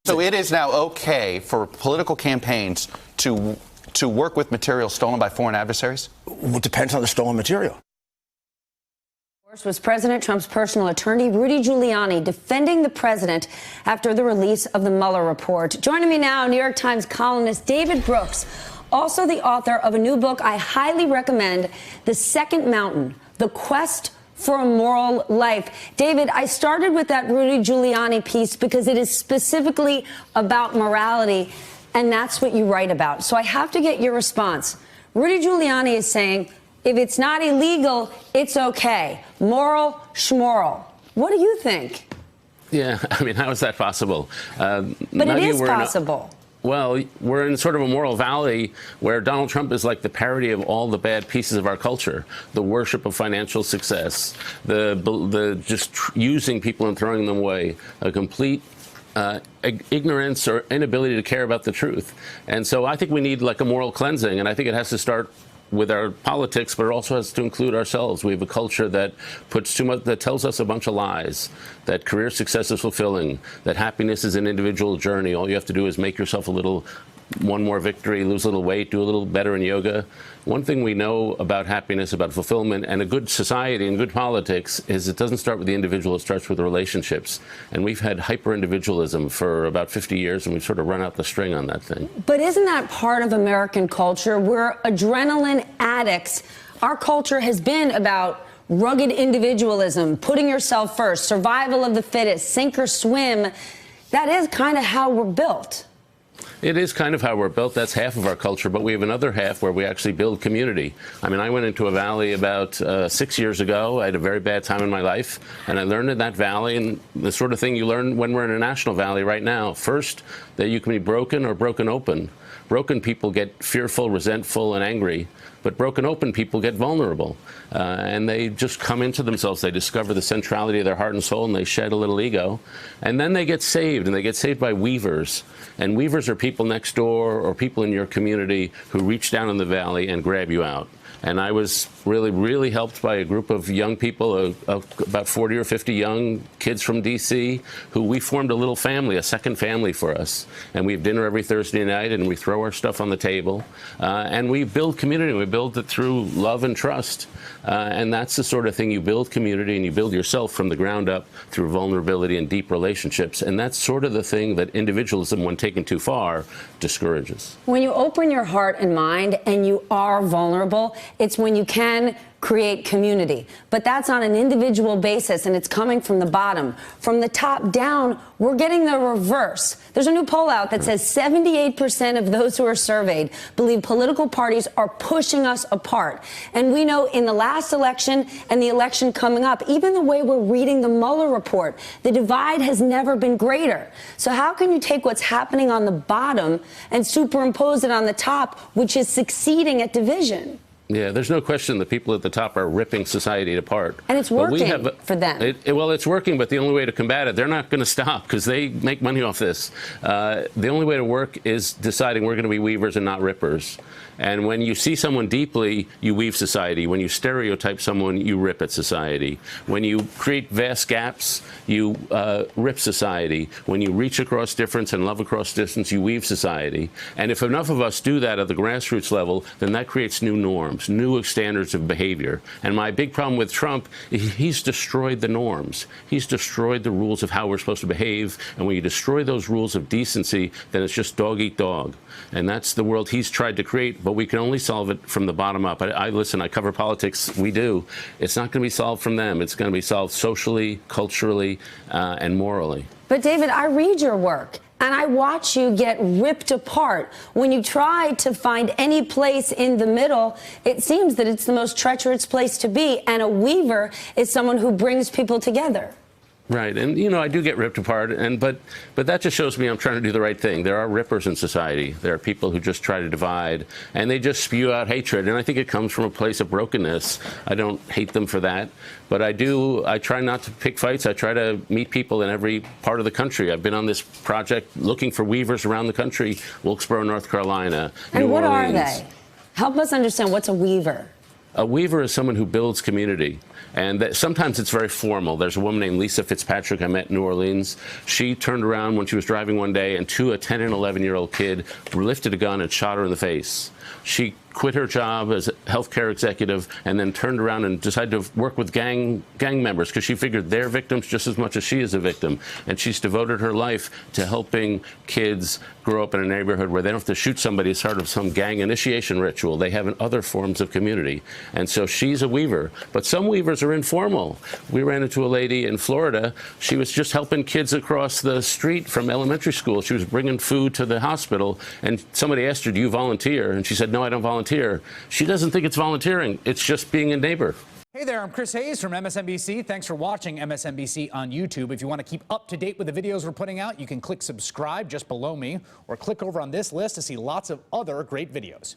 So it is now okay for political campaigns to work with material stolen by foreign adversaries? Well, it depends on the stolen material. Was President Trump's personal attorney, Rudy Giuliani, defending the president after the release of the Mueller report. Joining me now, New York Times columnist David Brooks, also the author of a new book I highly recommend, The Second Mountain, The Quest for a Moral Life. David, I started with that Rudy Giuliani piece because it is specifically about morality, and that's what you write about. So I have to get your response. Rudy Giuliani is saying, if it's not illegal, it's okay. Moral, schmoral. What do you think? Yeah, I mean, how is that possible? But it is possible. Well, we're in sort of a moral valley where Donald Trump is like the parody of all the bad pieces of our culture. The worship of financial success, the just using people and throwing them away, a complete ignorance or inability to care about the truth. And so I think we need like a moral cleansing, and I think it has to start with our politics, but it also has to include ourselves. We have a culture that puts too much, that tells us a bunch of lies, that career success is fulfilling, that happiness is an individual journey. All you have to do is make yourself one more victory, lose a little weight, do a little better in yoga. One thing we know about happiness, about fulfillment, and a good society and good politics is it doesn't start with the individual, it starts with relationships. And we've had hyper-individualism for about 50 years, and we've sort of run out the string on that thing. But isn't that part of American culture? We're adrenaline addicts. Our culture has been about rugged individualism, putting yourself first, survival of the fittest, sink or swim. That is kind of how we're built. It is kind of how we're built. That's half of our culture, but we have another half where we actually build community. I mean, I went into a valley about 6 years ago. I had a very bad time in my life, and I learned in that valley, and the sort of thing you learn when we're in a national valley right now. First, that you can be broken or broken open. Broken people get fearful, resentful, and angry, but broken open people get vulnerable, and they just come into themselves. They discover the centrality of their heart and soul, and they shed a little ego, and then they get saved, and they get saved by weavers. And weavers are people next door or people in your community who reach down in the valley and grab you out. And I was really, really helped by a group of young people, about 40 or 50 young kids from D.C., who we formed a little family, a second family for us. And we have dinner every Thursday night, and we throw our stuff on the table. And we build community. We build it through love and trust. And that's the sort of thing you build community, and you build yourself from the ground up through vulnerability and deep relationships. And that's sort of the thing that individualism, when taken too far, discourages. When you open your heart and mind and you are vulnerable, it's when you can create community. But that's on an individual basis, and it's coming from the bottom. From the top down, we're getting the reverse. There's a new poll out that says 78% of those who are surveyed believe political parties are pushing us apart. And we know in the last election and the election coming up, even the way we're reading the Mueller report, the divide has never been greater. So how can you take what's happening on the bottom and superimpose it on the top, which is succeeding at division? Yeah, there's no question the people at the top are ripping society apart. And it's working for them. Well, it's working, but the only way to combat it, they're not going to stop because they make money off this. The only way to work is deciding we're going to be weavers and not rippers. And when you see someone deeply, you weave society. When you stereotype someone, you rip at society. When you create vast gaps, you rip society. When you reach across difference and love across distance, you weave society. And if enough of us do that at the grassroots level, then that creates new norms, new standards of behavior. And my big problem with Trump, he's destroyed the norms. He's destroyed the rules of how we're supposed to behave. And when you destroy those rules of decency, then it's just dog eat dog. And that's the world he's tried to create. But we can only solve it from the bottom up. Listen, I cover politics. We do. It's not going to be solved from them. It's going to be solved socially, culturally, and morally. But, David, I read your work, and I watch you get ripped apart. When you try to find any place in the middle, it seems that it's the most treacherous place to be. And a weaver is someone who brings people together. Right. And, you know, I do get ripped apart. But that just shows me I'm trying to do the right thing. There are rippers in society. There are people who just try to divide, and they just spew out hatred. And I think it comes from a place of brokenness. I don't hate them for that. But I try not to pick fights. I try to meet people in every part of the country. I've been on this project looking for weavers around the country, Wilkesboro, North Carolina, and New what Orleans. Are they? Help us understand, what's a weaver? A weaver is someone who builds community. And sometimes it's very formal. There's a woman named Lisa Fitzpatrick I met in New Orleans. She turned around when she was driving one day, and a 10 and 11-year-old kid lifted a gun and shot her in the face. She quit her job as a healthcare executive and then turned around and decided to work with gang members because she figured they're victims just as much as she is a victim. And she's devoted her life to helping kids grow up in a neighborhood where they don't have to shoot somebody as part of some gang initiation ritual. They have in other forms of community. And so she's a weaver. But some weavers are informal. We ran into a lady in Florida. She was just helping kids across the street from elementary school. She was bringing food to the hospital, and somebody asked her, "Do you volunteer?" And she said, "No, I don't volunteer." She doesn't think it's volunteering. It's just being a neighbor. Hey there, I'm Chris Hayes from MSNBC. Thanks for watching MSNBC on YouTube. If you want to keep up to date with the videos we're putting out, you can click subscribe just below me, or click over on this list to see lots of other great videos.